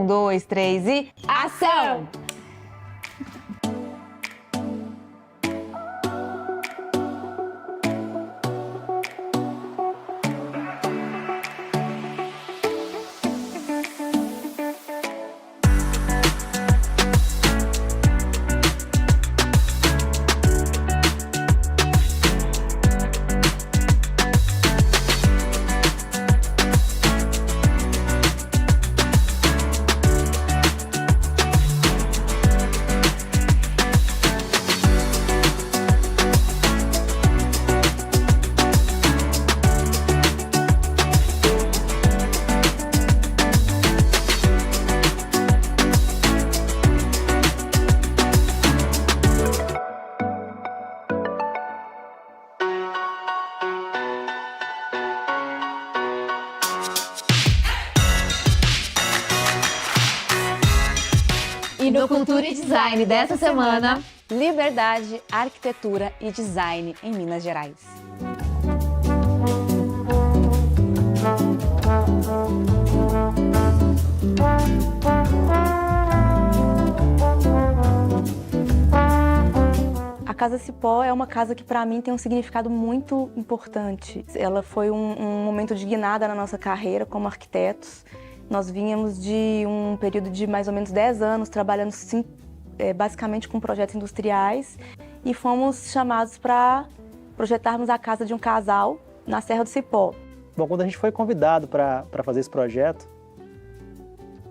dois, três e... Ação! E no Cultura e Design dessa semana, Liberdade, Arquitetura e Design em Minas Gerais. A Casa Cipó é uma casa que, para mim, tem um significado muito importante. Ela foi um momento de guinada na nossa carreira como arquitetos. Nós vínhamos de um período de mais ou menos 10 anos trabalhando basicamente com projetos industriais e fomos chamados para projetarmos a casa de um casal na Serra do Cipó. Bom, quando a gente foi convidado para fazer esse projeto,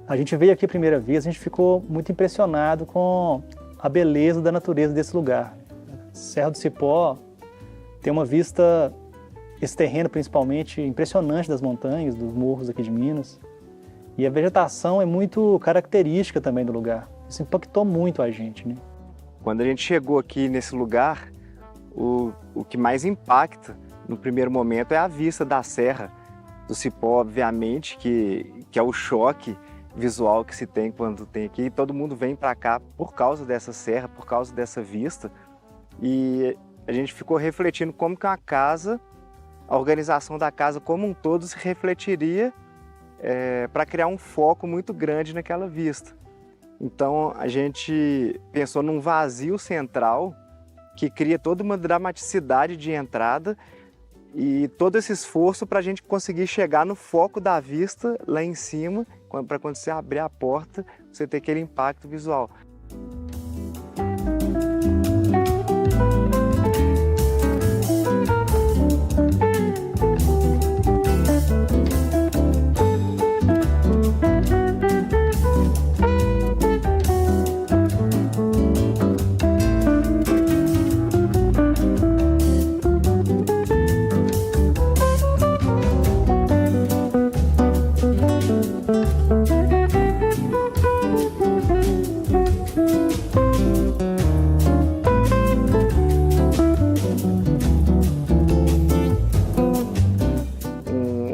a gente veio aqui a primeira vez, a gente ficou muito impressionado com a beleza da natureza desse lugar. Serra do Cipó tem uma vista, esse terreno principalmente, impressionante das montanhas, dos morros aqui de Minas. E a vegetação é muito característica também do lugar. Isso impactou muito a gente, né? Quando a gente chegou aqui nesse lugar, o que mais impacta no primeiro momento é a vista da Serra do Cipó, obviamente, que é o choque visual que se tem quando tem aqui. E todo mundo vem para cá por causa dessa serra, por causa dessa vista. E a gente ficou refletindo como que a organização da casa como um todo se refletiria para criar um foco muito grande naquela vista. Então a gente pensou num vazio central que cria toda uma dramaticidade de entrada e todo esse esforço para a gente conseguir chegar no foco da vista lá em cima, para quando você abrir a porta, você ter aquele impacto visual.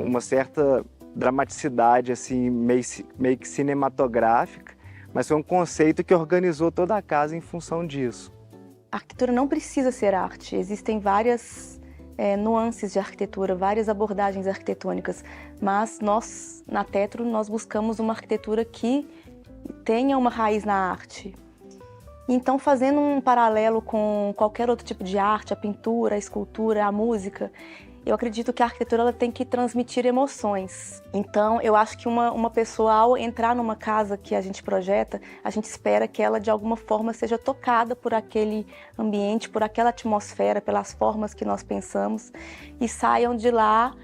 Uma certa dramaticidade assim, meio que cinematográfica, mas foi um conceito que organizou toda a casa em função disso. A arquitetura não precisa ser arte, existem várias nuances de arquitetura, várias abordagens arquitetônicas, mas nós, na Tetro, nós buscamos uma arquitetura que tenha uma raiz na arte. Então, fazendo um paralelo com qualquer outro tipo de arte, a pintura, a escultura, a música, eu acredito que a arquitetura ela tem que transmitir emoções. Então, eu acho que uma pessoa, ao entrar numa casa que a gente projeta, a gente espera que ela, de alguma forma, seja tocada por aquele ambiente, por aquela atmosfera, pelas formas que nós pensamos, e saiam de lá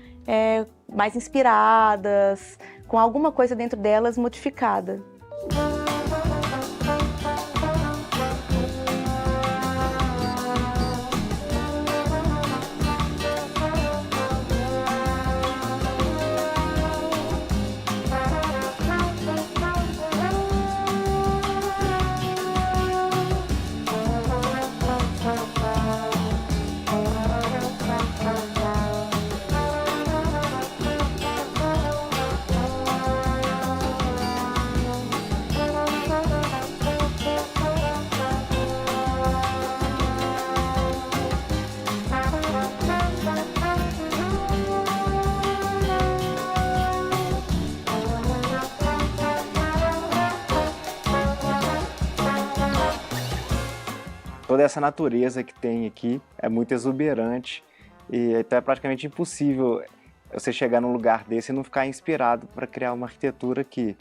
mais inspiradas, com alguma coisa dentro delas modificada. Toda essa natureza que tem aqui é muito exuberante e então é praticamente impossível você chegar num lugar desse e não ficar inspirado para criar uma arquitetura aqui.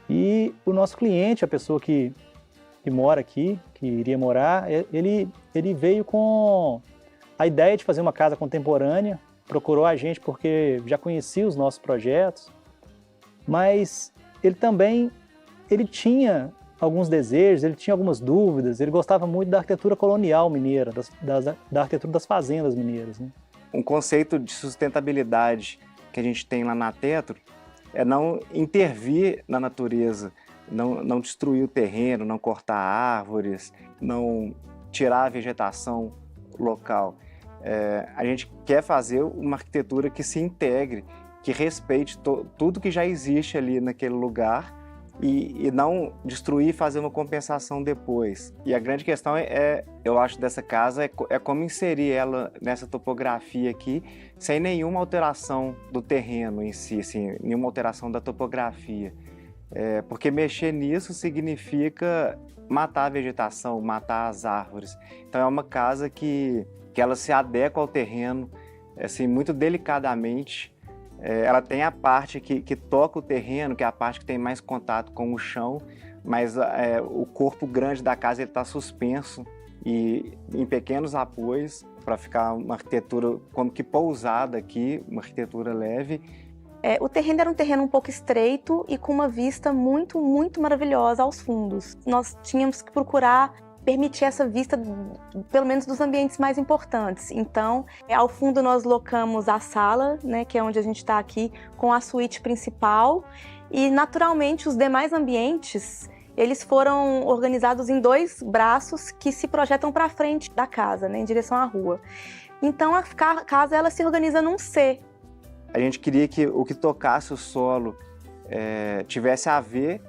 E o nosso cliente, a pessoa que mora aqui, que iria morar, ele veio com a ideia de fazer uma casa contemporânea, procurou a gente porque já conhecia os nossos projetos, mas ele tinha alguns desejos, ele tinha algumas dúvidas, ele gostava muito da arquitetura colonial mineira, da arquitetura das fazendas mineiras, né? Um conceito de sustentabilidade que a gente tem lá na Tetro é não intervir na natureza, não destruir o terreno, não cortar árvores, não tirar a vegetação local. A gente quer fazer uma arquitetura que se integre, que respeite tudo que já existe ali naquele lugar e não destruir e fazer uma compensação depois. E a grande questão eu acho, dessa casa é como inserir ela nessa topografia aqui sem nenhuma alteração do terreno em si, assim, nenhuma alteração da topografia. Porque mexer nisso significa matar a vegetação, matar as árvores. Então é uma casa que ela se adequa ao terreno assim, muito delicadamente. Ela tem a parte que toca o terreno, que é a parte que tem mais contato com o chão, mas o corpo grande da casa está suspenso e em pequenos apoios para ficar uma arquitetura como que pousada aqui, uma arquitetura leve. O terreno era um terreno um pouco estreito e com uma vista muito, muito maravilhosa aos fundos. Nós tínhamos que procurar permitir essa vista, pelo menos dos ambientes mais importantes. Então, ao fundo nós locamos a sala, né, que é onde a gente está aqui, com a suíte principal. E, naturalmente, os demais ambientes, eles foram organizados em 2 braços que se projetam para frente da casa, né, em direção à rua. Então, a casa ela se organiza num C. A gente queria que o que tocasse o solo tivesse a ver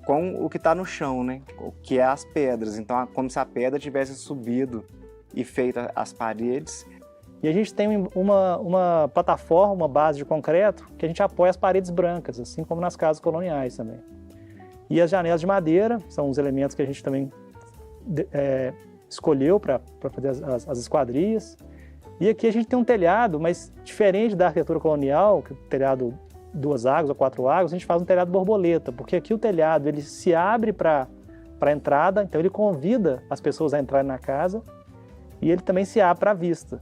com o que está no chão, né? O que é as pedras. Então, como se a pedra tivesse subido e feito as paredes. E a gente tem uma plataforma, uma base de concreto, que a gente apoia as paredes brancas, assim como nas casas coloniais também. E as janelas de madeira são os elementos que a gente também escolheu para fazer as esquadrias. E aqui a gente tem um telhado, mas diferente da arquitetura colonial, que é o telhado 2 águas ou 4 águas, a gente faz um telhado borboleta, porque aqui o telhado ele se abre para a entrada, então ele convida as pessoas a entrarem na casa e ele também se abre para a vista.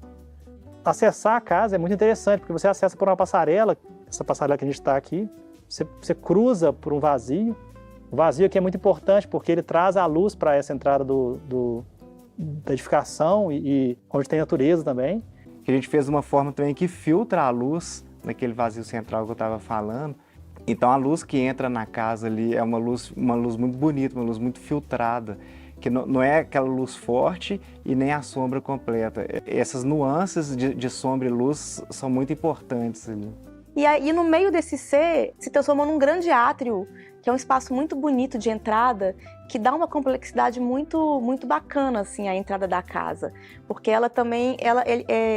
Acessar a casa é muito interessante, porque você acessa por uma passarela, essa passarela que a gente está aqui, você cruza por um vazio. O vazio aqui é muito importante porque ele traz a luz para essa entrada da edificação e onde tem natureza também. A gente fez uma forma também que filtra a luz naquele vazio central que eu estava falando. Então a luz que entra na casa ali é uma luz muito bonita, uma luz muito filtrada, que não é aquela luz forte e nem a sombra completa. Essas nuances de sombra e luz são muito importantes ali. E aí no meio desse C se transformou num grande átrio, que é um espaço muito bonito de entrada, que dá uma complexidade muito, muito bacana assim, à entrada da casa. Porque ela também,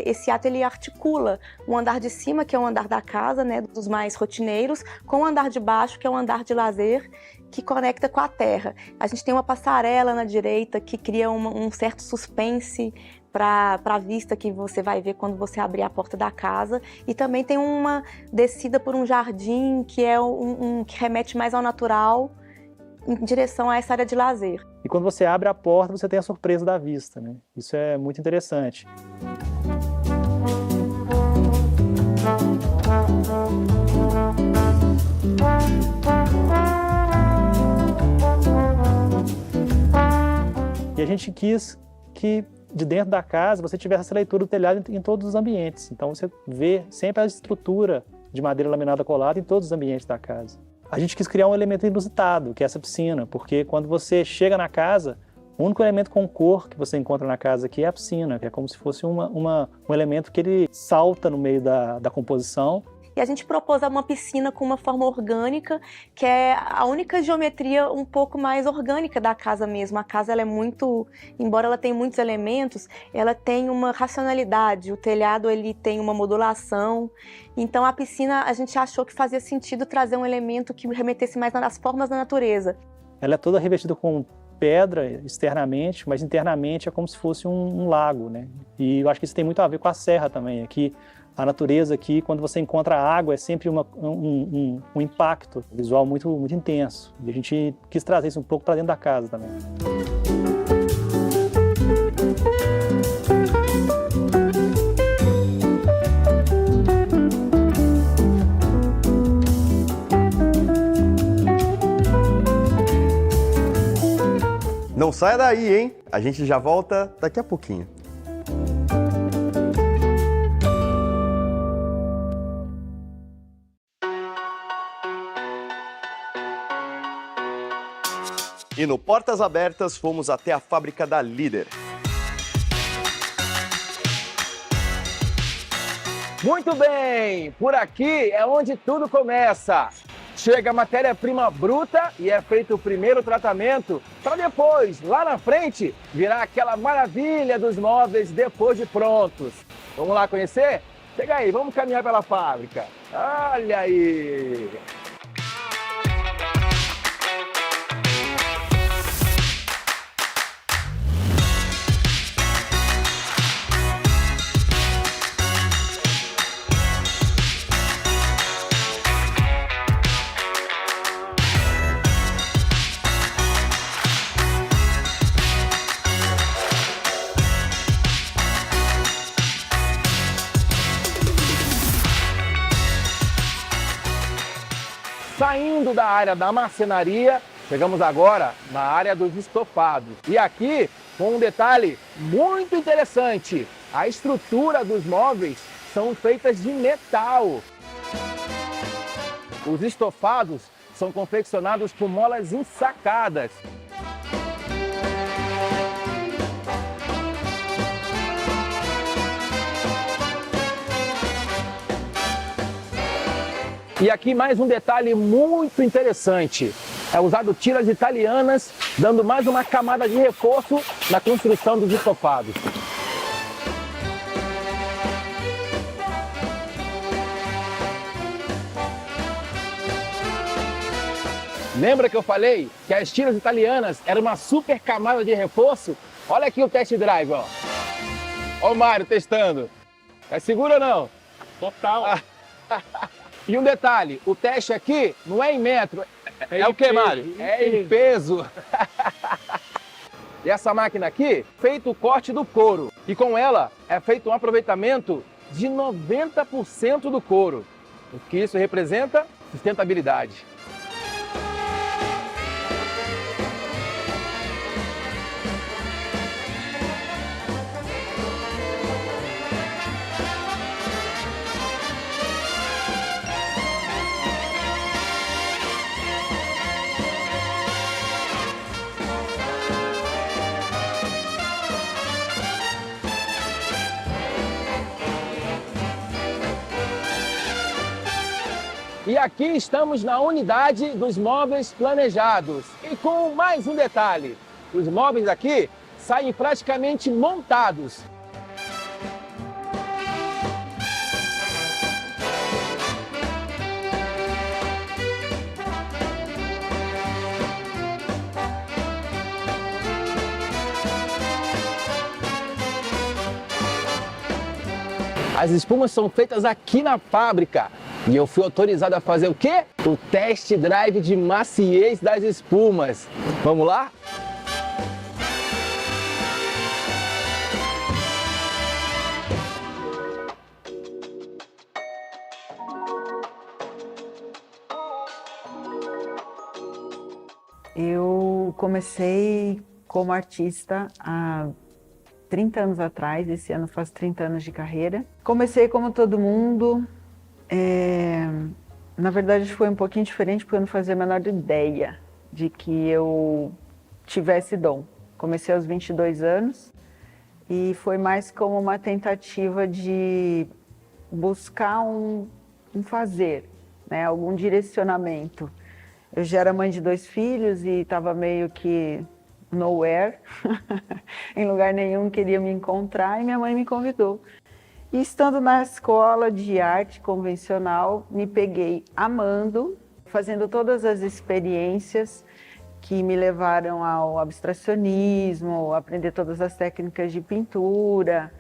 esse átrio ele articula o andar de cima, que é o andar da casa, né, dos mais rotineiros, com o andar de baixo, que é o andar de lazer, que conecta com a terra. A gente tem uma passarela na direita que cria um certo suspense para a vista que você vai ver quando você abrir a porta da casa. E também tem uma descida por um jardim que é que remete mais ao natural, em direção a essa área de lazer. E quando você abre a porta, você tem a surpresa da vista, né? Isso é muito interessante. E a gente quis que de dentro da casa você tivesse essa leitura do telhado em todos os ambientes. Então você vê sempre a estrutura de madeira laminada colada em todos os ambientes da casa. A gente quis criar um elemento inusitado, que é essa piscina, porque quando você chega na casa, o único elemento com cor que você encontra na casa aqui é a piscina, que é como se fosse um elemento que ele salta no meio da composição. E a gente propôs uma piscina com uma forma orgânica, que é a única geometria um pouco mais orgânica da casa mesmo. A casa ela é muito, embora ela tenha muitos elementos, ela tem uma racionalidade. O telhado ele tem uma modulação. Então a piscina a gente achou que fazia sentido trazer um elemento que remetesse mais às formas da natureza. Ela é toda revestida com pedra externamente, mas internamente é como se fosse um lago, né? E eu acho que isso tem muito a ver com a serra também. Aqui, a natureza aqui, quando você encontra água, é sempre um impacto visual muito, muito intenso. E a gente quis trazer isso um pouco para dentro da casa também. Não saia daí, hein? A gente já volta daqui a pouquinho. E no Portas Abertas fomos até a fábrica da Líder. Muito bem, por aqui é onde tudo começa. Chega a matéria-prima bruta e é feito o primeiro tratamento para depois, lá na frente, virar aquela maravilha dos móveis depois de prontos. Vamos lá conhecer? Chega aí, vamos caminhar pela fábrica. Olha aí! Saindo da área da marcenaria, chegamos agora na área dos estofados. E aqui, com um detalhe muito interessante, a estrutura dos móveis são feitas de metal. Os estofados são confeccionados com molas ensacadas. E aqui mais um detalhe muito interessante. É usado tiras italianas, dando mais uma camada de reforço na construção dos estofados. Lembra que eu falei que as tiras italianas eram uma super camada de reforço? Olha aqui o test drive, ó. Ó o Mário testando. É seguro ou não? Total. E um detalhe, o teste aqui não é em metro, é o que, Mário? É em peso. E essa máquina aqui, feito o corte do couro. E com ela é feito um aproveitamento de 90% do couro. O que isso representa? Sustentabilidade. E aqui estamos na unidade dos móveis planejados. E com mais um detalhe, os móveis aqui saem praticamente montados. As espumas são feitas aqui na fábrica. E eu fui autorizado a fazer o quê? O test drive de maciez das espumas. Vamos lá? Eu comecei como artista há 30 anos atrás, esse ano faz 30 anos de carreira. Comecei como todo mundo. Na verdade foi um pouquinho diferente porque eu não fazia a menor ideia de que eu tivesse dom. Comecei aos 22 anos e foi mais como uma tentativa de buscar um fazer, né? Algum direcionamento. Eu já era mãe de 2 filhos e estava meio que nowhere, em lugar nenhum queria me encontrar e minha mãe me convidou. E estando na escola de arte convencional, me peguei amando, fazendo todas as experiências que me levaram ao abstracionismo, aprender todas as técnicas de pintura.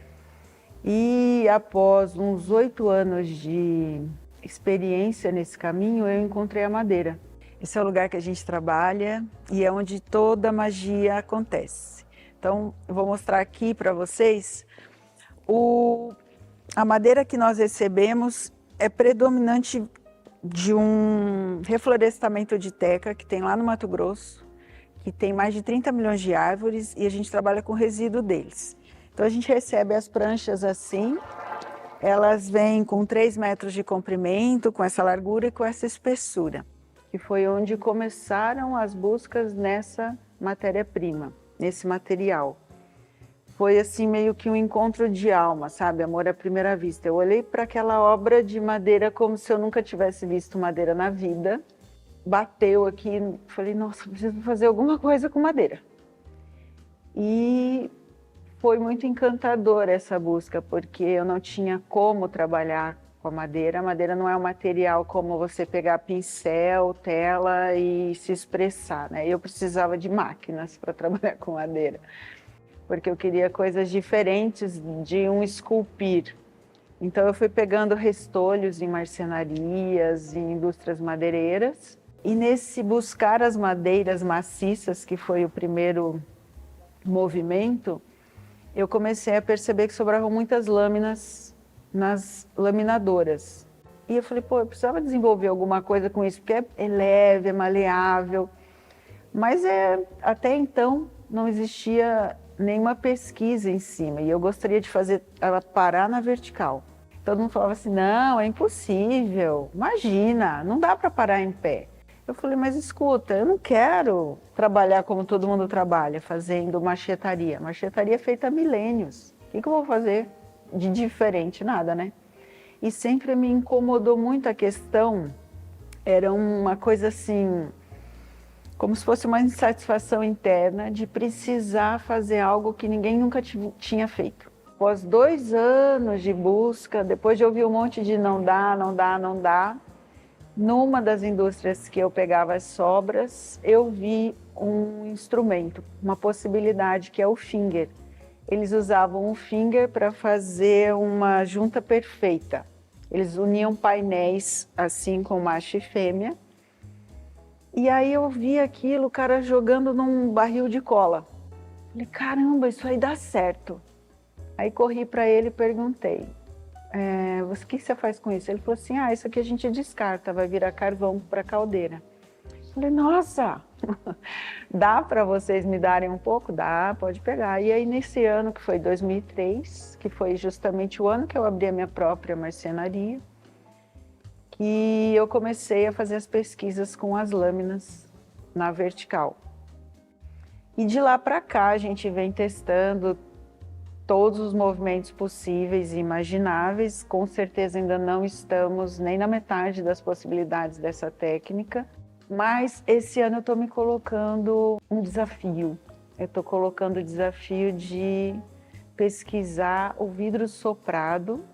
E após uns 8 anos de experiência nesse caminho, eu encontrei a madeira. Esse é o lugar que a gente trabalha e é onde toda a magia acontece. Então, eu vou mostrar aqui para vocês. A madeira que nós recebemos é predominante de um reflorestamento de teca que tem lá no Mato Grosso, que tem mais de 30 milhões de árvores e a gente trabalha com o resíduo deles. Então a gente recebe as pranchas assim, elas vêm com 3 metros de comprimento, com essa largura e com essa espessura, que foi onde começaram as buscas nessa matéria-prima, nesse material. Foi assim meio que um encontro de alma, sabe? Amor à primeira vista. Eu olhei para aquela obra de madeira como se eu nunca tivesse visto madeira na vida. Bateu aqui, falei, nossa, preciso fazer alguma coisa com madeira. E foi muito encantador essa busca, porque eu não tinha como trabalhar com a madeira. A madeira não é um material como você pegar pincel, tela e se expressar, né? Eu precisava de máquinas para trabalhar com madeira, porque eu queria coisas diferentes de um esculpir. Então eu fui pegando restolhos em marcenarias, em indústrias madeireiras, e nesse buscar as madeiras maciças, que foi o primeiro movimento, eu comecei a perceber que sobravam muitas lâminas nas laminadoras. E eu falei, pô, eu precisava desenvolver alguma coisa com isso, porque é leve, é maleável. Mas até então não existia nenhuma pesquisa em cima, e eu gostaria de fazer ela parar na vertical. Todo mundo falava assim, não, é impossível, imagina, não dá para parar em pé. Eu falei, mas escuta, eu não quero trabalhar como todo mundo trabalha, fazendo machetaria. Machetaria é feita há milênios. O que eu vou fazer de diferente? Nada, né? E sempre me incomodou muito a questão, era uma coisa assim, como se fosse uma insatisfação interna de precisar fazer algo que ninguém nunca tinha feito. Após 2 anos de busca, depois de ouvir um monte de não dá, não dá, não dá, numa das indústrias que eu pegava as sobras, eu vi um instrumento, uma possibilidade, que é o finger. Eles usavam o finger para fazer uma junta perfeita. Eles uniam painéis assim com macho e fêmea. E aí eu vi aquilo, o cara jogando num barril de cola. Falei, caramba, isso aí dá certo. Aí corri para ele e perguntei, o que você faz com isso? Ele falou assim, isso aqui a gente descarta, vai virar carvão para caldeira. Falei, nossa, dá para vocês me darem um pouco? Dá, pode pegar. E aí nesse ano, que foi 2003, que foi justamente o ano que eu abri a minha própria marcenaria, que eu comecei a fazer as pesquisas com as lâminas na vertical. E de lá para cá a gente vem testando todos os movimentos possíveis e imagináveis. Com certeza ainda não estamos nem na metade das possibilidades dessa técnica, mas esse ano eu estou me colocando um desafio. Eu estou colocando o desafio de pesquisar o vidro soprado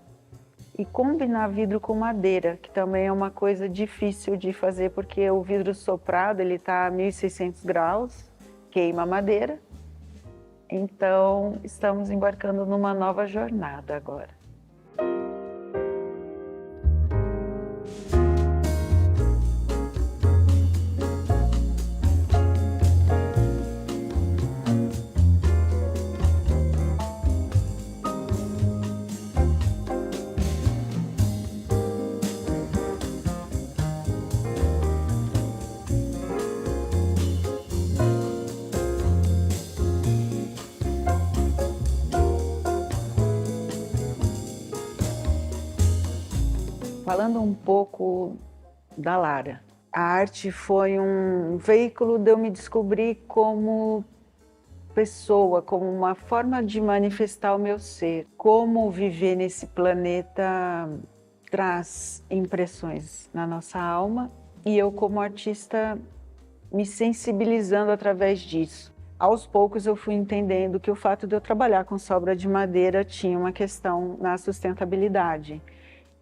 e combinar vidro com madeira, que também é uma coisa difícil de fazer, porque o vidro soprado ele está a 1.600 graus, queima a madeira. Então, estamos embarcando numa nova jornada agora. Falando um pouco da Lara, a arte foi um veículo de eu me descobrir como pessoa, como uma forma de manifestar o meu ser. Como viver nesse planeta traz impressões na nossa alma e eu, como artista, me sensibilizando através disso. Aos poucos eu fui entendendo que o fato de eu trabalhar com sobra de madeira tinha uma questão na sustentabilidade.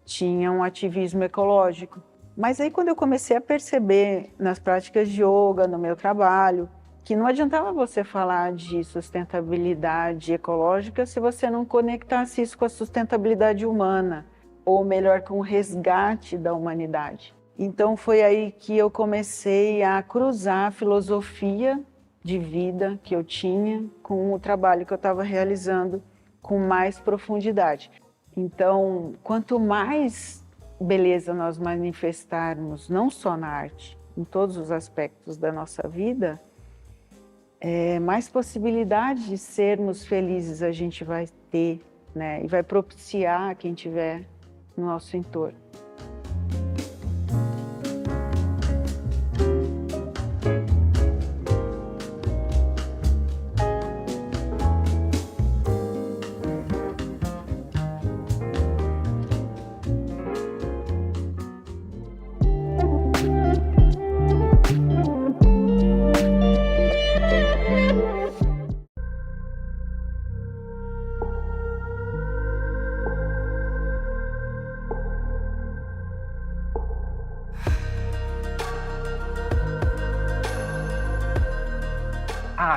Tinha um ativismo ecológico. Mas aí quando eu comecei a perceber nas práticas de yoga, no meu trabalho, que não adiantava você falar de sustentabilidade ecológica se você não conectasse isso com a sustentabilidade humana, ou melhor, com o resgate da humanidade. Então foi aí que eu comecei a cruzar a filosofia de vida que eu tinha com o trabalho que eu estava realizando com mais profundidade. Então, quanto mais beleza nós manifestarmos, não só na arte, em todos os aspectos da nossa vida, mais possibilidade de sermos felizes a gente vai ter, né? E vai propiciar quem estiver no nosso entorno.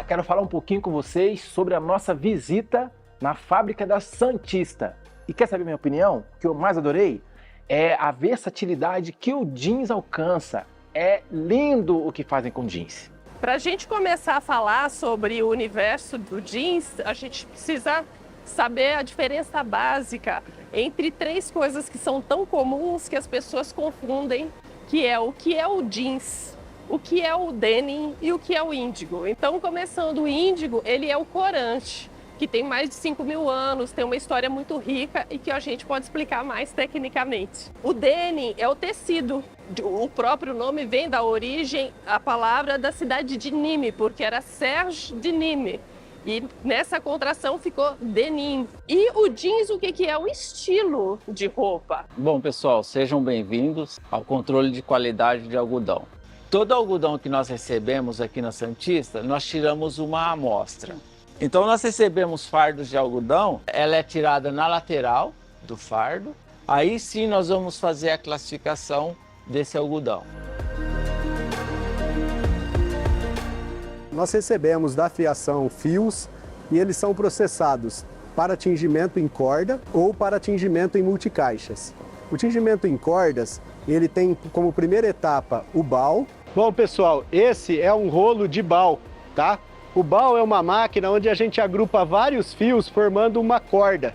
Quero falar um pouquinho com vocês sobre a nossa visita na fábrica da Santista. E quer saber minha opinião? O que eu mais adorei é a versatilidade que o jeans alcança. É lindo o que fazem com jeans. Para a gente começar a falar sobre o universo do jeans, a gente precisa saber a diferença básica entre três coisas que são tão comuns que as pessoas confundem, que é o jeans, o que é o denim e o que é o índigo. Então, começando, o índigo, ele é o corante, que tem mais de 5.000 anos, tem uma história muito rica e que a gente pode explicar mais tecnicamente. O denim é o tecido. O próprio nome vem da origem, a palavra da cidade de Nîmes, porque era Serge de Nîmes. E nessa contração ficou denim. E o jeans, o que é? O estilo de roupa. Bom, pessoal, sejam bem-vindos ao controle de qualidade de algodão. Todo algodão que nós recebemos aqui na Santista, nós tiramos uma amostra. Então nós recebemos fardos de algodão, ela é tirada na lateral do fardo, aí sim nós vamos fazer a classificação desse algodão. Nós recebemos da fiação fios e eles são processados para tingimento em corda ou para tingimento em multicaixas. O tingimento em cordas, ele tem como primeira etapa o bal. Bom, pessoal, esse é um rolo de bal, tá? O bal é uma máquina onde a gente agrupa vários fios formando uma corda.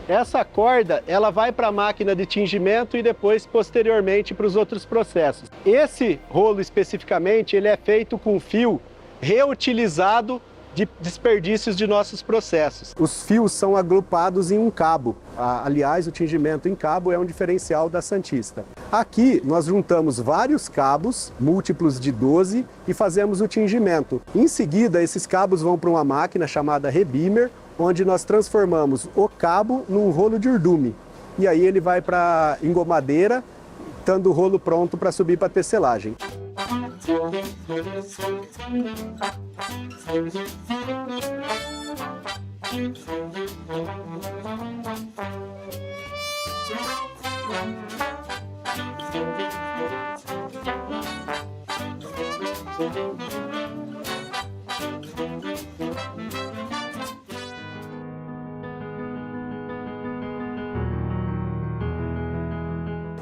Essa corda, ela vai para a máquina de tingimento e depois, posteriormente, para os outros processos. Esse rolo, especificamente, ele é feito com fio reutilizado de desperdícios de nossos processos. Os fios são agrupados em um cabo. Aliás, o tingimento em cabo é um diferencial da Santista. Aqui nós juntamos vários cabos, múltiplos de 12, e fazemos o tingimento. Em seguida, esses cabos vão para uma máquina chamada Rebimer, onde nós transformamos o cabo num rolo de urdume. E aí ele vai para a engomadeira, estando o rolo pronto para subir para a tecelagem.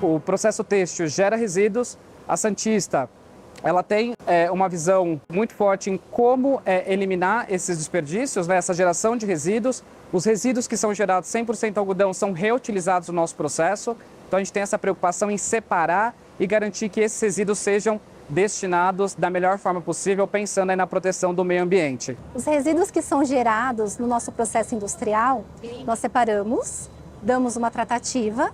O processo têxtil gera resíduos. A Santista, ela tem uma visão muito forte em como eliminar esses desperdícios, né, essa geração de resíduos. Os resíduos que são gerados 100% algodão são reutilizados no nosso processo. Então a gente tem essa preocupação em separar e garantir que esses resíduos sejam destinados da melhor forma possível, pensando aí na proteção do meio ambiente. Os resíduos que são gerados no nosso processo industrial, nós separamos, damos uma tratativa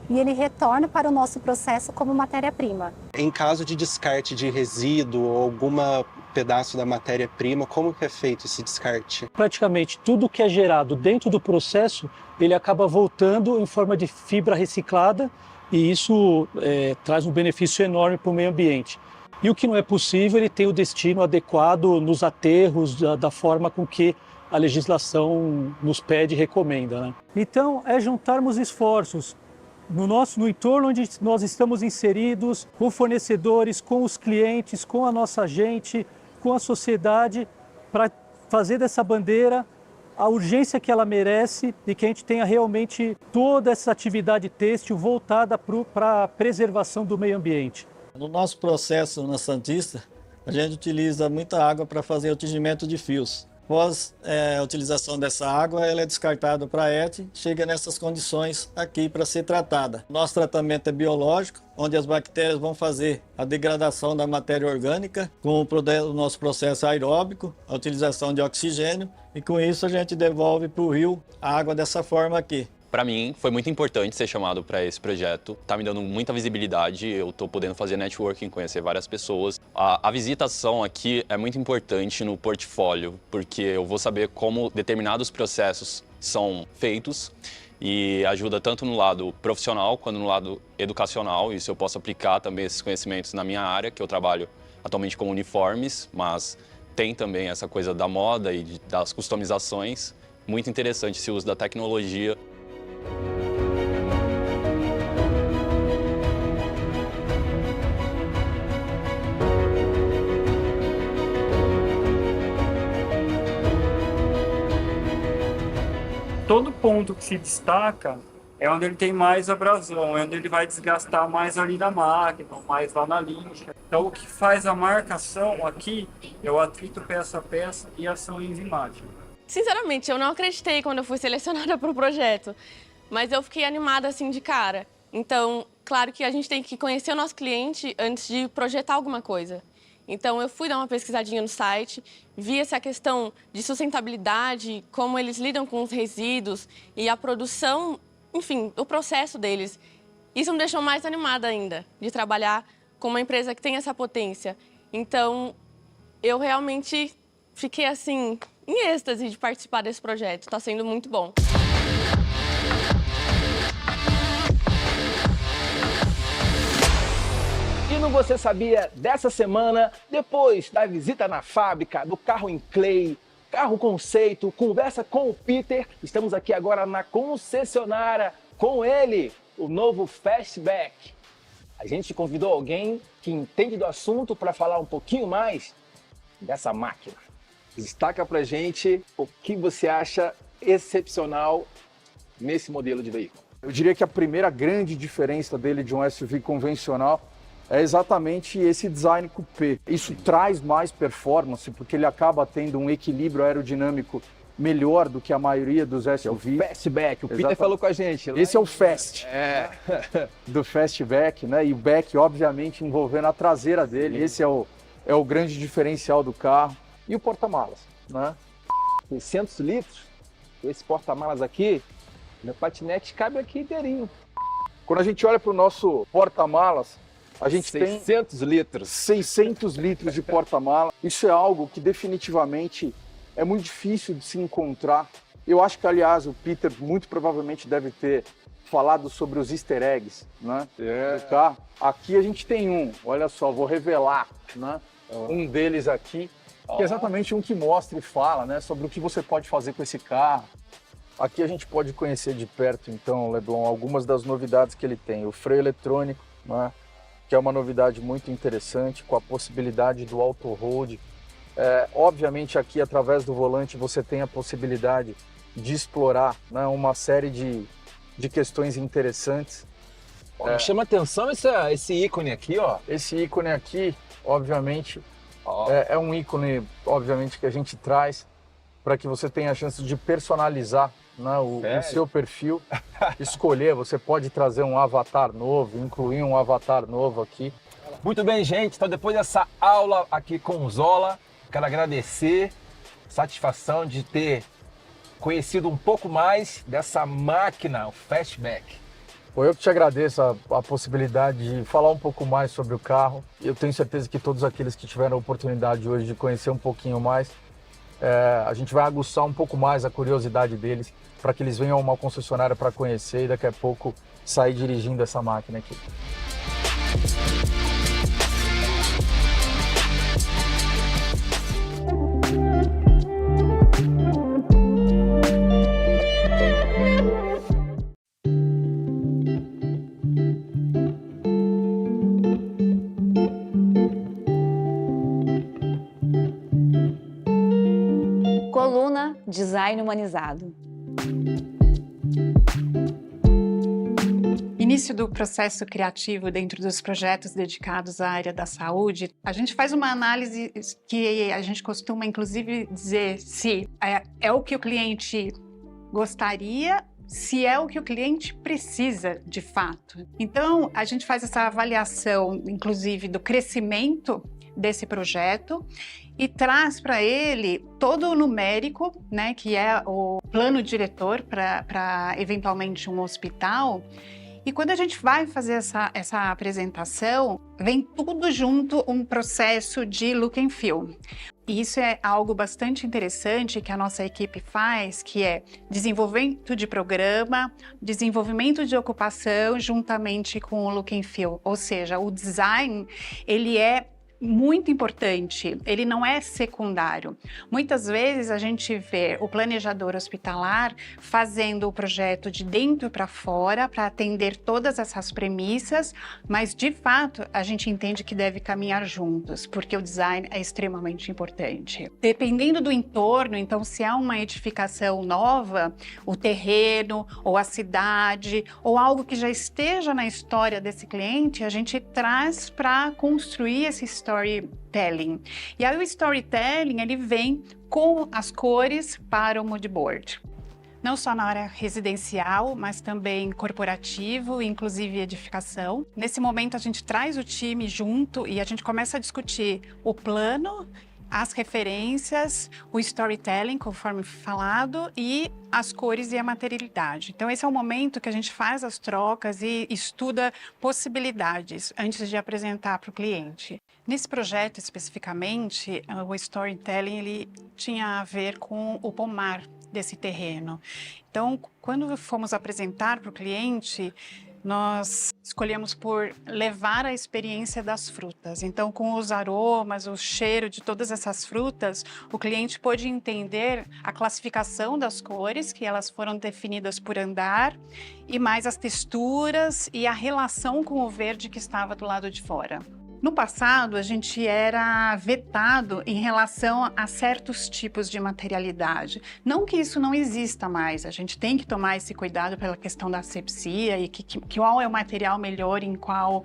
e ele retorna para o nosso processo como matéria-prima. Em caso de descarte de resíduo ou algum pedaço da matéria-prima, como que é feito esse descarte? Praticamente tudo que é gerado dentro do processo, ele acaba voltando em forma de fibra reciclada e isso traz um benefício enorme para o meio ambiente. E o que não é possível, ele tem o destino adequado nos aterros, da forma com que a legislação nos pede e recomenda, né? Então, é juntarmos esforços no entorno onde nós estamos inseridos, com fornecedores, com os clientes, com a nossa gente, com a sociedade, para fazer dessa bandeira a urgência que ela merece e que a gente tenha realmente toda essa atividade têxtil voltada para a preservação do meio ambiente. No nosso processo na Santista, a gente utiliza muita água para fazer o tingimento de fios. Após a utilização dessa água, ela é descartada para a ET, chega nessas condições aqui para ser tratada. Nosso tratamento é biológico, onde as bactérias vão fazer a degradação da matéria orgânica com o nosso processo aeróbico, a utilização de oxigênio, e com isso a gente devolve para o rio a água dessa forma aqui. Para mim, foi muito importante ser chamado para esse projeto. Tá me dando muita visibilidade, eu tô podendo fazer networking, conhecer várias pessoas. A visitação aqui é muito importante no portfólio, porque eu vou saber como determinados processos são feitos e ajuda tanto no lado profissional quanto no lado educacional. Isso eu posso aplicar também esses conhecimentos na minha área, que eu trabalho atualmente com uniformes, mas tem também essa coisa da moda e das customizações. Muito interessante esse uso da tecnologia. Todo ponto que se destaca é onde ele tem mais abrasão, é onde ele vai desgastar mais ali na máquina, mais lá na lixa. Então o que faz a marcação aqui é o atrito peça a peça e a ação enzimática. Sinceramente, eu não acreditei quando eu fui selecionada para o projeto, mas eu fiquei animada assim de cara. Então, claro que a gente tem que conhecer o nosso cliente antes de projetar alguma coisa. Então, eu fui dar uma pesquisadinha no site, vi essa questão de sustentabilidade, como eles lidam com os resíduos e a produção, enfim, o processo deles. Isso me deixou mais animada ainda, de trabalhar com uma empresa que tem essa potência. Então, eu realmente fiquei, assim, em êxtase de participar desse projeto. Está sendo muito bom. E no Você Sabia dessa semana, depois da visita na fábrica do carro em clay, carro conceito, conversa com o Peter, estamos aqui agora na concessionária com ele, o novo Fastback. A gente convidou alguém que entende do assunto para falar um pouquinho mais dessa máquina. Destaca pra gente o que você acha excepcional nesse modelo de veículo. Eu diria que a primeira grande diferença dele de um SUV convencional é exatamente esse design coupé. Isso traz mais performance, porque ele acaba tendo um equilíbrio aerodinâmico melhor do que a maioria dos SUVs. É o Fastback, o Peter falou com a gente. Esse é o Fast, do Fastback, né? E o back, obviamente, envolvendo a traseira dele. Esse é o grande diferencial do carro. E o porta-malas, né? 600 litros, esse porta-malas aqui, meu patinete cabe aqui inteirinho. Quando a gente olha para o nosso porta-malas, a gente 600 litros. 600 litros de porta-mala. Isso é algo que definitivamente é muito difícil de se encontrar. Eu acho que, aliás, o Peter muito provavelmente deve ter falado sobre os easter eggs, né, do carro. Aqui a gente tem um, olha só, vou revelar, né, um deles aqui, que é exatamente um que mostra e fala, né, sobre o que você pode fazer com esse carro. Aqui a gente pode conhecer de perto, então, Leblon, algumas das novidades que ele tem. O freio eletrônico, né, que é uma novidade muito interessante, com a possibilidade do auto-hold. Obviamente aqui, através do volante, você tem a possibilidade de explorar, né, uma série de questões interessantes. Me chama atenção esse ícone aqui, ó. Esse ícone aqui, obviamente, é um ícone, obviamente, que a gente traz para que você tenha a chance de personalizar, né, o seu perfil, escolher. Você pode trazer um avatar novo, incluir um avatar novo aqui. Muito bem, gente. Então, depois dessa aula aqui com o Zola, quero agradecer, satisfação de ter conhecido um pouco mais dessa máquina, o Fastback. Eu que te agradeço a possibilidade de falar um pouco mais sobre o carro. Eu tenho certeza que todos aqueles que tiveram a oportunidade hoje de conhecer um pouquinho mais, a gente vai aguçar um pouco mais a curiosidade deles para que eles venham a uma concessionária para conhecer e daqui a pouco sair dirigindo essa máquina aqui. Coluna Design Humanizado. Início do processo criativo dentro dos projetos dedicados à área da saúde, a gente faz uma análise que a gente costuma, inclusive, dizer se é o que o cliente gostaria, se é o que o cliente precisa de fato. Então, a gente faz essa avaliação, inclusive, do crescimento desse projeto e traz para ele todo o numérico, né, que é o plano diretor para eventualmente um hospital. E quando a gente vai fazer essa apresentação, vem tudo junto um processo de look and feel. E isso é algo bastante interessante que a nossa equipe faz, que é desenvolvimento de programa, desenvolvimento de ocupação juntamente com o look and feel. Ou seja, o design, ele é muito importante, ele não é secundário. Muitas vezes a gente vê o planejador hospitalar fazendo o projeto de dentro para fora para atender todas essas premissas, mas de fato a gente entende que deve caminhar juntos, porque o design é extremamente importante. Dependendo do entorno, então se há uma edificação nova, o terreno ou a cidade ou algo que já esteja na história desse cliente, a gente traz para construir esse storytelling. E aí o storytelling, ele vem com as cores para o mood board. Não só na área residencial, mas também corporativo, inclusive edificação. Nesse momento a gente traz o time junto e a gente começa a discutir o plano, as referências, o storytelling, conforme falado, e as cores e a materialidade. Então esse é o momento que a gente faz as trocas e estuda possibilidades antes de apresentar para o cliente. Nesse projeto especificamente, o storytelling ele tinha a ver com o pomar desse terreno. Então, quando fomos apresentar para o cliente, nós escolhemos por levar a experiência das frutas. Então, com os aromas, o cheiro de todas essas frutas, o cliente pôde entender a classificação das cores, que elas foram definidas por andar, e mais as texturas e a relação com o verde que estava do lado de fora. No passado, a gente era vetado em relação a certos tipos de materialidade. Não que isso não exista mais, a gente tem que tomar esse cuidado pela questão da asepsia e qual é o material melhor em qual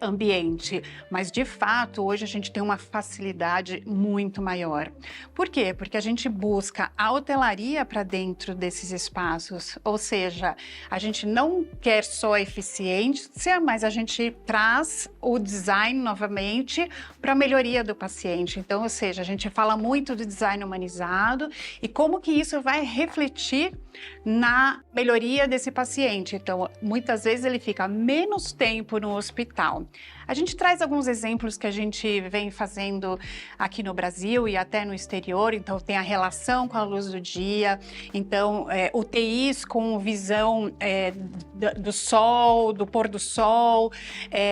ambiente. Mas, de fato, hoje a gente tem uma facilidade muito maior. Por quê? Porque a gente busca a hotelaria para dentro desses espaços. Ou seja, a gente não quer só a eficiência, mas a gente traz o design novamente para a melhoria do paciente. Então, ou seja, a gente fala muito do design humanizado e como que isso vai refletir na melhoria desse paciente. Então, muitas vezes ele fica menos tempo no hospital. A gente traz alguns exemplos que a gente vem fazendo aqui no Brasil e até no exterior. Então, tem a relação com a luz do dia. Então, UTIs com visão do sol, do pôr do sol,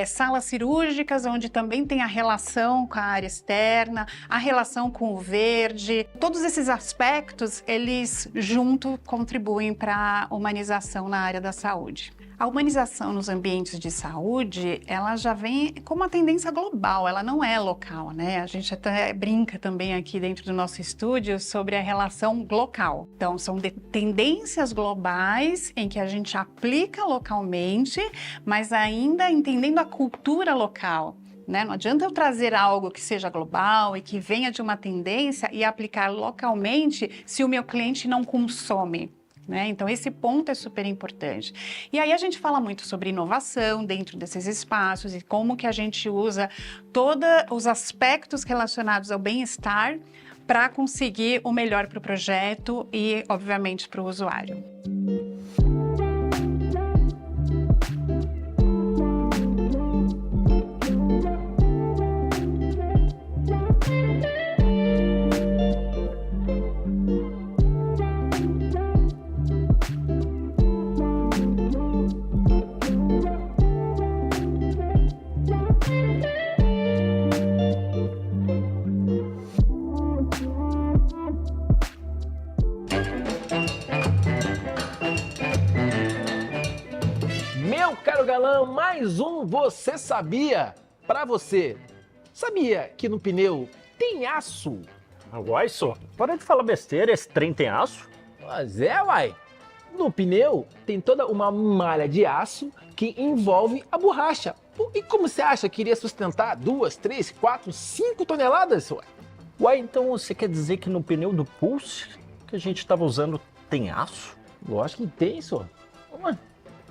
salas cirúrgicas, onde também tem a relação com a área externa, a relação com o verde. Todos esses aspectos, eles junto contribuem para a humanização na área da saúde. A humanização nos ambientes de saúde, ela já vem como uma tendência global, ela não é local, né? A gente até brinca também aqui dentro do nosso estúdio sobre a relação local. Então, são tendências globais em que a gente aplica localmente, mas ainda entendendo a cultura local. Né? Não adianta eu trazer algo que seja global e que venha de uma tendência e aplicar localmente se o meu cliente não consome. Né? Então, esse ponto é super importante. E aí a gente fala muito sobre inovação dentro desses espaços e como que a gente usa todos os aspectos relacionados ao bem-estar para conseguir o melhor para o projeto e, obviamente, para o usuário. Mais um Você Sabia para você. Sabia que no pneu tem aço? Uai, só, para de falar besteira, esse trem tem aço? Mas uai. No pneu tem toda uma malha de aço que envolve a borracha. E como você acha que iria sustentar 2, 3, 4, 5 toneladas? Uai, então você quer dizer que no pneu do Pulse que a gente estava usando tem aço? Lógico que tem, só.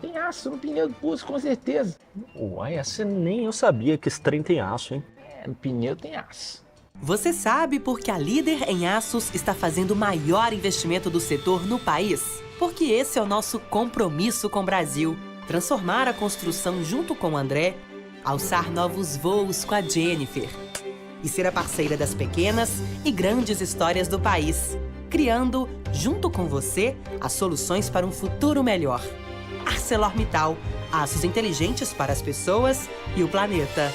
Tem aço no pneu do Pulse, com certeza. Uai, essa nem eu sabia que esse trem tem aço, hein? No pneu tem aço. Você sabe por que a Líder em Aços está fazendo o maior investimento do setor no país? Porque esse é o nosso compromisso com o Brasil. Transformar a construção junto com o André, alçar novos voos com a Jennifer e ser a parceira das pequenas e grandes histórias do país, criando, junto com você, as soluções para um futuro melhor. ArcelorMittal, aços inteligentes para as pessoas e o planeta.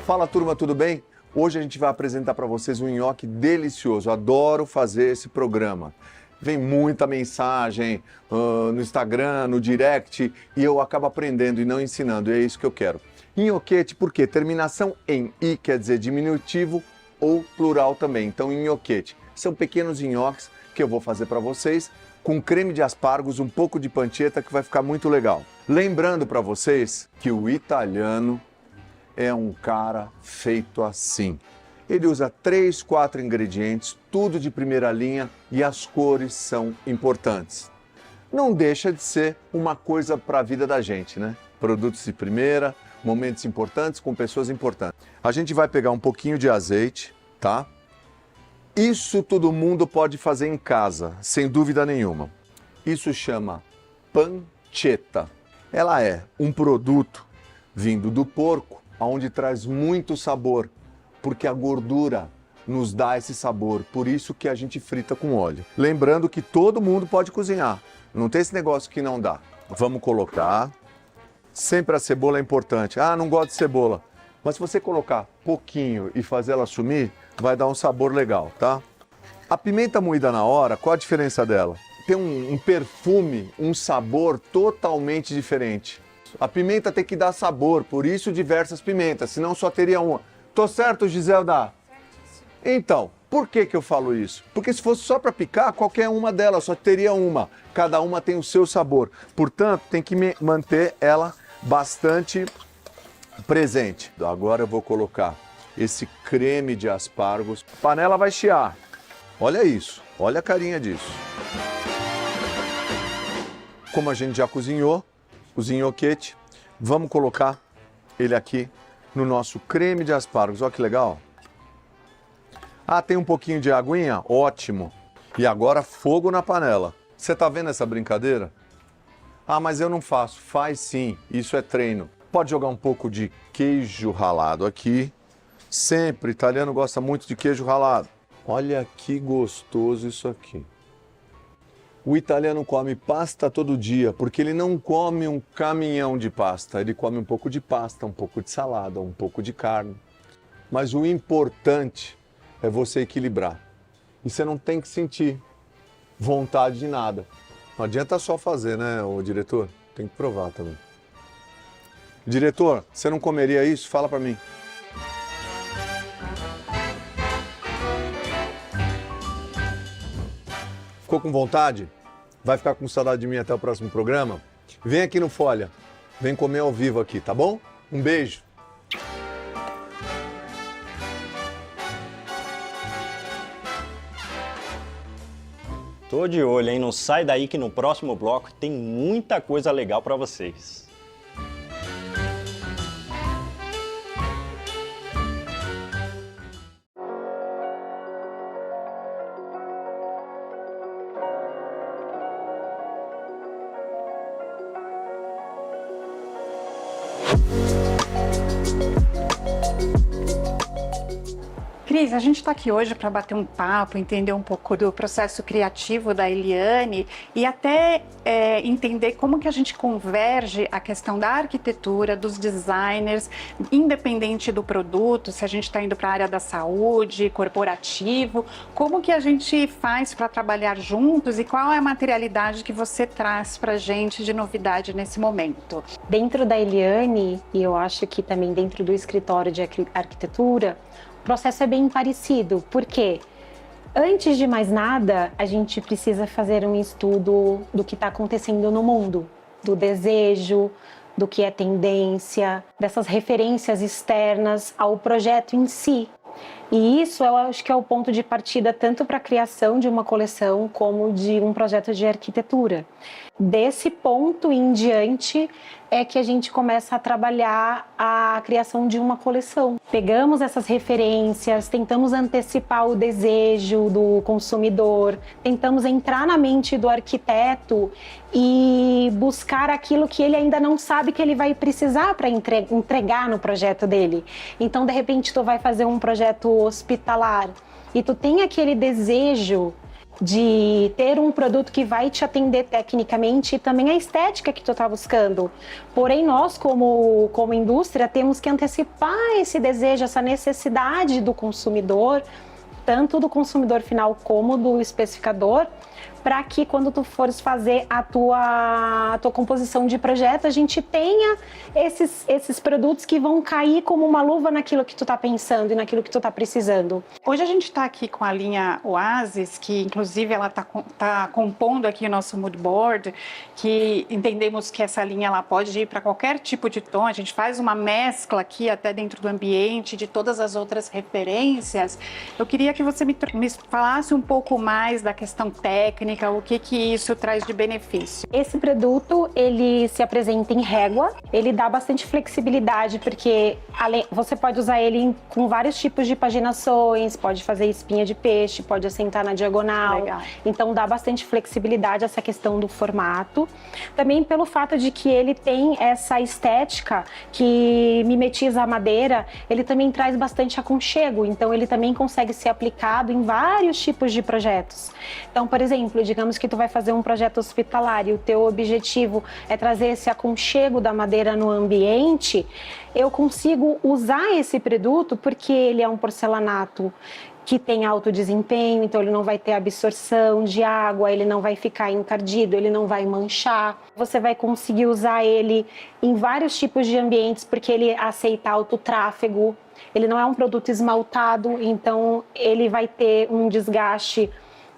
Fala turma, tudo bem? Hoje a gente vai apresentar para vocês um nhoque delicioso. Adoro fazer esse programa. Vem muita mensagem no Instagram, no direct, e eu acabo aprendendo e não ensinando, e é isso que eu quero. Nhoquete, por quê? Terminação em i quer dizer diminutivo ou plural também, então nhoquete. São pequenos nhoques que eu vou fazer para vocês com creme de aspargos, um pouco de pancetta, que vai ficar muito legal. Lembrando para vocês que o italiano é um cara feito assim. Ele usa 3, 4 ingredientes, tudo de primeira linha, e as cores são importantes. Não deixa de ser uma coisa para a vida da gente, né? Produtos de primeira, momentos importantes com pessoas importantes. A gente vai pegar um pouquinho de azeite, tá? Isso todo mundo pode fazer em casa, sem dúvida nenhuma. Isso chama pancetta. Ela é um produto vindo do porco, onde traz muito sabor, porque a gordura nos dá esse sabor, por isso que a gente frita com óleo. Lembrando que todo mundo pode cozinhar, não tem esse negócio que não dá. Vamos colocar, sempre a cebola é importante. Ah, não gosto de cebola, mas se você colocar pouquinho e fazer ela sumir, vai dar um sabor legal, tá? A pimenta moída na hora, qual a diferença dela? Tem um perfume, um sabor totalmente diferente. A pimenta tem que dar sabor, por isso diversas pimentas, senão só teria uma. Tô certo, Giselda? Então, por que eu falo isso? Porque se fosse só para picar, qualquer uma delas só teria uma. Cada uma tem o seu sabor. Portanto, tem que manter ela bastante presente. Agora eu vou colocar esse creme de aspargos. A panela vai chiar. Olha isso, olha a carinha disso. Como a gente já cozinhou, o nhoquete, vamos colocar ele aqui no nosso creme de aspargos. Olha que legal. Ah, tem um pouquinho de aguinha? Ótimo. E agora fogo na panela. Você tá vendo essa brincadeira? Ah, mas eu não faço. Faz sim, isso é treino. Pode jogar um pouco de queijo ralado aqui. Sempre, italiano gosta muito de queijo ralado. Olha que gostoso isso aqui. O italiano come pasta todo dia, porque ele não come um caminhão de pasta. Ele come um pouco de pasta, um pouco de salada, um pouco de carne. Mas o importante é você equilibrar. E você não tem que sentir vontade de nada. Não adianta só fazer, né, ô diretor? Tem que provar também. Diretor, você não comeria isso? Fala pra mim. Ficou com vontade? Vai ficar com saudade de mim até o próximo programa? Vem aqui no Folha. Vem comer ao vivo aqui, tá bom? Um beijo. Tô de olho, hein? Não sai daí que no próximo bloco tem muita coisa legal pra vocês. Cris, a gente está aqui hoje para bater um papo, entender um pouco do processo criativo da Eliane e até entender como que a gente converge a questão da arquitetura, dos designers, independente do produto, se a gente está indo para a área da saúde, corporativo, como que a gente faz para trabalhar juntos e qual é a materialidade que você traz para a gente de novidade nesse momento? Dentro da Eliane, e eu acho que também dentro do escritório de arquitetura, o processo é bem parecido, porque antes de mais nada, a gente precisa fazer um estudo do que está acontecendo no mundo, do desejo, do que é tendência, dessas referências externas ao projeto em si. E isso eu acho que é o ponto de partida tanto para a criação de uma coleção como de um projeto de arquitetura. Desse ponto em diante é que a gente começa a trabalhar a criação de uma coleção. Pegamos essas referências, tentamos antecipar o desejo do consumidor, tentamos entrar na mente do arquiteto e buscar aquilo que ele ainda não sabe que ele vai precisar para entregar no projeto dele. Então, de repente, tu vai fazer um projeto hospitalar e tu tem aquele desejo de ter um produto que vai te atender tecnicamente e também a estética que tu está buscando. Porém, nós, como indústria, temos que antecipar esse desejo, essa necessidade do consumidor, tanto do consumidor final como do especificador, para que quando tu fores fazer a tua composição de projeto, a gente tenha esses produtos que vão cair como uma luva naquilo que tu tá pensando e naquilo que tu tá precisando. Hoje a gente está aqui com a linha Oasis, que inclusive ela tá compondo aqui o nosso mood board, que entendemos que essa linha ela pode ir para qualquer tipo de tom, a gente faz uma mescla aqui até dentro do ambiente, de todas as outras referências. Eu queria que você me falasse um pouco mais da questão técnica, o que isso traz de benefício. Esse produto, ele se apresenta em régua, ele dá bastante flexibilidade, porque você pode usar ele com vários tipos de paginações, pode fazer espinha de peixe, pode assentar na diagonal. Legal. Então dá bastante flexibilidade essa questão do formato. Também pelo fato de que ele tem essa estética que mimetiza a madeira, ele também traz bastante aconchego, então ele também consegue ser aplicado em vários tipos de projetos. Então, por exemplo, digamos que tu vai fazer um projeto hospitalar e o teu objetivo é trazer esse aconchego da madeira no ambiente, eu consigo usar esse produto porque ele é um porcelanato que tem alto desempenho, então ele não vai ter absorção de água, ele não vai ficar encardido, ele não vai manchar. Você vai conseguir usar ele em vários tipos de ambientes porque ele aceita alto tráfego, ele não é um produto esmaltado, então ele vai ter um desgaste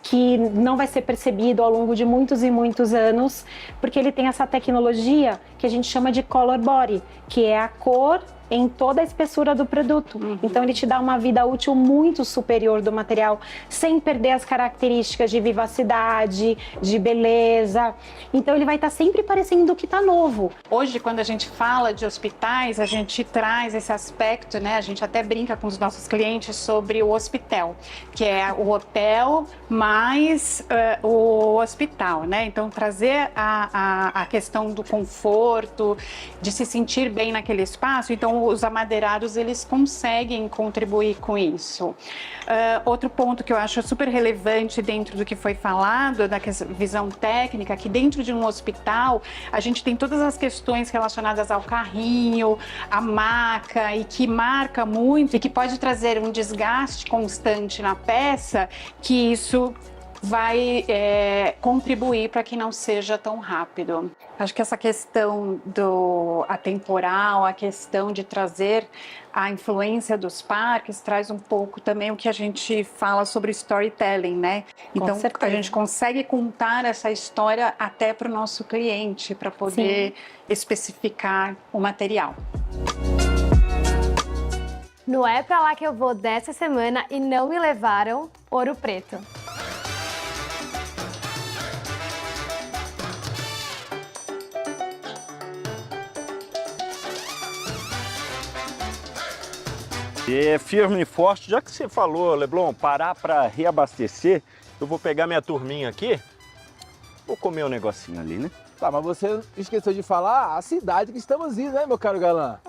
que não vai ser percebido ao longo de muitos e muitos anos, porque ele tem essa tecnologia que a gente chama de color body, que é a cor em toda a espessura do produto. Então ele te dá uma vida útil muito superior do material, sem perder as características de vivacidade, de beleza. Então ele vai estar sempre parecendo que está novo. Hoje, quando a gente fala de hospitais, a gente traz esse aspecto, né? A gente até brinca com os nossos clientes sobre o hospital, que é o hotel mais o hospital, né? Então trazer a questão do conforto, de se sentir bem naquele espaço. Então os amadeirados, eles conseguem contribuir com isso. Outro ponto que eu acho super relevante dentro do que foi falado, da visão técnica, que dentro de um hospital, a gente tem todas as questões relacionadas ao carrinho, à maca, e que marca muito, e que pode trazer um desgaste constante na peça, que isso vai contribuir para que não seja tão rápido. Acho que essa questão do atemporal, a questão de trazer a influência dos parques, traz um pouco também o que a gente fala sobre storytelling, né? Então, a gente consegue contar essa história até para o nosso cliente, para poder especificar o material. No É Pra Lá Que Eu Vou dessa semana e não me levaram, Ouro Preto. É firme e forte. Já que você falou, Leblon, parar para reabastecer, eu vou pegar minha turminha aqui, vou comer um negocinho ali, né? Tá, mas você esqueceu de falar a cidade que estamos indo, né, meu caro galã?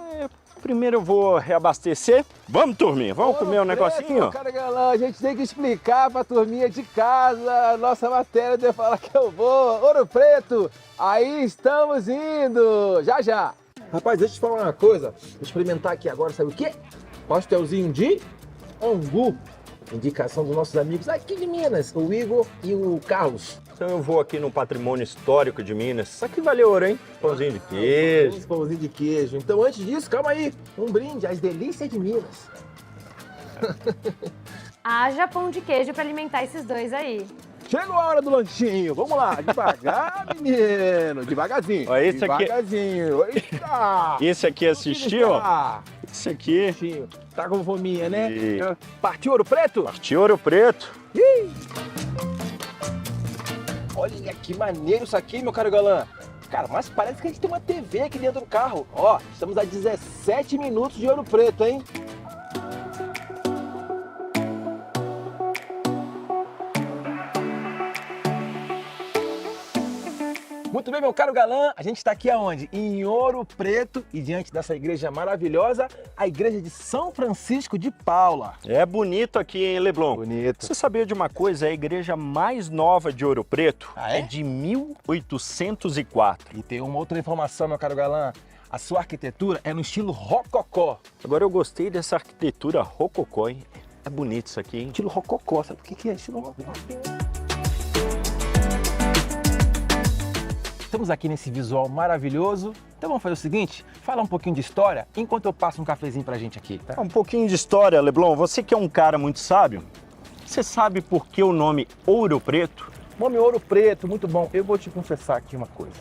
Primeiro eu vou reabastecer. Vamos, turminha, vamos comer um negocinho? Cara galã, a gente tem que explicar pra turminha de casa a nossa matéria de falar que eu vou. Ouro Preto, aí estamos indo, já já. Rapaz, deixa eu te falar uma coisa, vou experimentar aqui agora, sabe o quê? Pastelzinho de angu, indicação dos nossos amigos aqui de Minas, o Igor e o Carlos. Então eu vou aqui no patrimônio histórico de Minas. Isso aqui valeu ouro, hein? Pãozinho de queijo. Pãozinho de queijo. Então antes disso, calma aí, um brinde às delícias de Minas. Haja pão de queijo para alimentar esses dois aí. Chegou a hora do lanchinho, vamos lá, devagar, menino, devagarzinho. Ó, esse aqui... Devagarzinho, eita! Esse aqui assistiu? Esse aqui... Tá com fominha, né? E... Partiu Ouro Preto? Partiu Ouro Preto. Ih! Olha que maneiro isso aqui, meu caro galã. Cara, mas parece que a gente tem uma TV aqui dentro do carro. Ó, estamos a 17 minutos de Ouro Preto, hein? Muito bem, meu caro galã, a gente está aqui aonde? Em Ouro Preto e diante dessa igreja maravilhosa, a igreja de São Francisco de Paula. É bonito aqui, hein, Leblon? Bonito. Você sabia de uma coisa? A igreja mais nova de Ouro Preto é de 1804. E tem uma outra informação, meu caro galã. A sua arquitetura é no estilo rococó. Agora eu gostei dessa arquitetura rococó, hein? É bonito isso aqui, hein? Estilo rococó, sabe o que é estilo rococó? Estamos aqui nesse visual maravilhoso. Então vamos fazer o seguinte, falar um pouquinho de história enquanto eu passo um cafezinho pra gente aqui, tá? Um pouquinho de história, Leblon. Você que é um cara muito sábio, você sabe por que o nome Ouro Preto? Nome Ouro Preto, muito bom. Eu vou te confessar aqui uma coisa.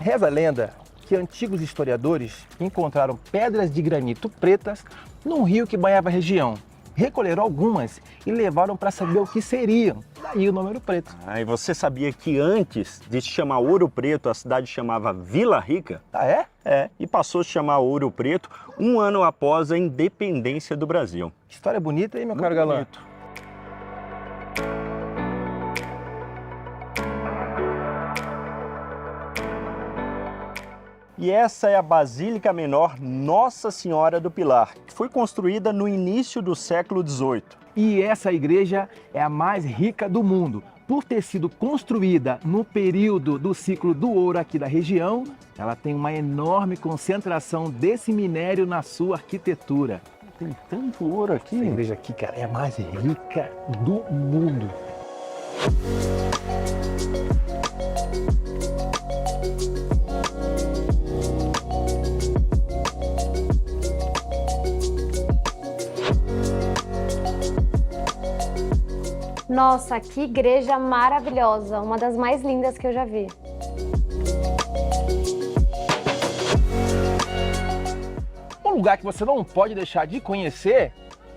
Reza a lenda que antigos historiadores encontraram pedras de granito pretas num rio que banhava a região. Recolheram algumas e levaram para saber o que seriam. Daí o nome Ouro Preto. Ah, e você sabia que antes de se chamar Ouro Preto, a cidade chamava Vila Rica? Ah, é? É, e passou a se chamar Ouro Preto um ano após a independência do Brasil. História bonita, hein, meu caro galã? Bonito. E essa é a Basílica Menor Nossa Senhora do Pilar, que foi construída no início do século XVIII. E essa igreja é a mais rica do mundo. Por ter sido construída no período do ciclo do ouro aqui da região, ela tem uma enorme concentração desse minério na sua arquitetura. Tem tanto ouro aqui. Essa igreja aqui, cara, é a mais rica do mundo. Nossa, que igreja maravilhosa, uma das mais lindas que eu já vi. Um lugar que você não pode deixar de conhecer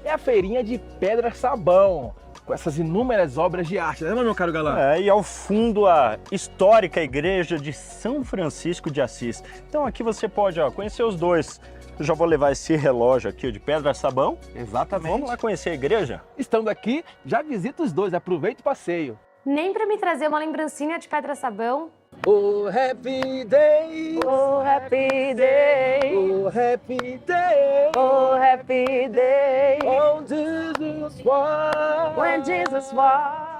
é a feirinha de Pedra Sabão, com essas inúmeras obras de arte, não é, meu caro galã? É, e ao fundo a histórica igreja de São Francisco de Assis. Então aqui você pode conhecer os dois. Eu já vou levar esse relógio aqui de Pedra Sabão. Exatamente. Vamos lá conhecer a igreja? Estando aqui, já visita os dois, aproveita o passeio. Nem para me trazer uma lembrancinha de Pedra Sabão. Oh, happy day! Oh, happy day! Oh, happy day! Oh, happy day! Oh, Jesus was! When Jesus was!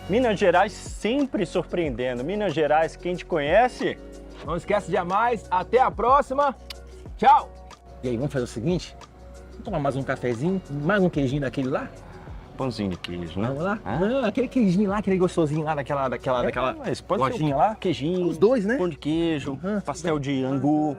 Minas Gerais sempre surpreendendo. Minas Gerais, quem te conhece? Não esquece de mais. Até a próxima. Tchau. E aí, vamos fazer o seguinte? Vamos tomar mais um cafezinho, mais um queijinho daquele lá? Pãozinho de queijo, né? Vamos lá? Não, aquele queijinho lá, aquele gostosinho lá daquela mas pode lojinha lá. Queijinho. Os dois, né? Pão de queijo, pastel de angu.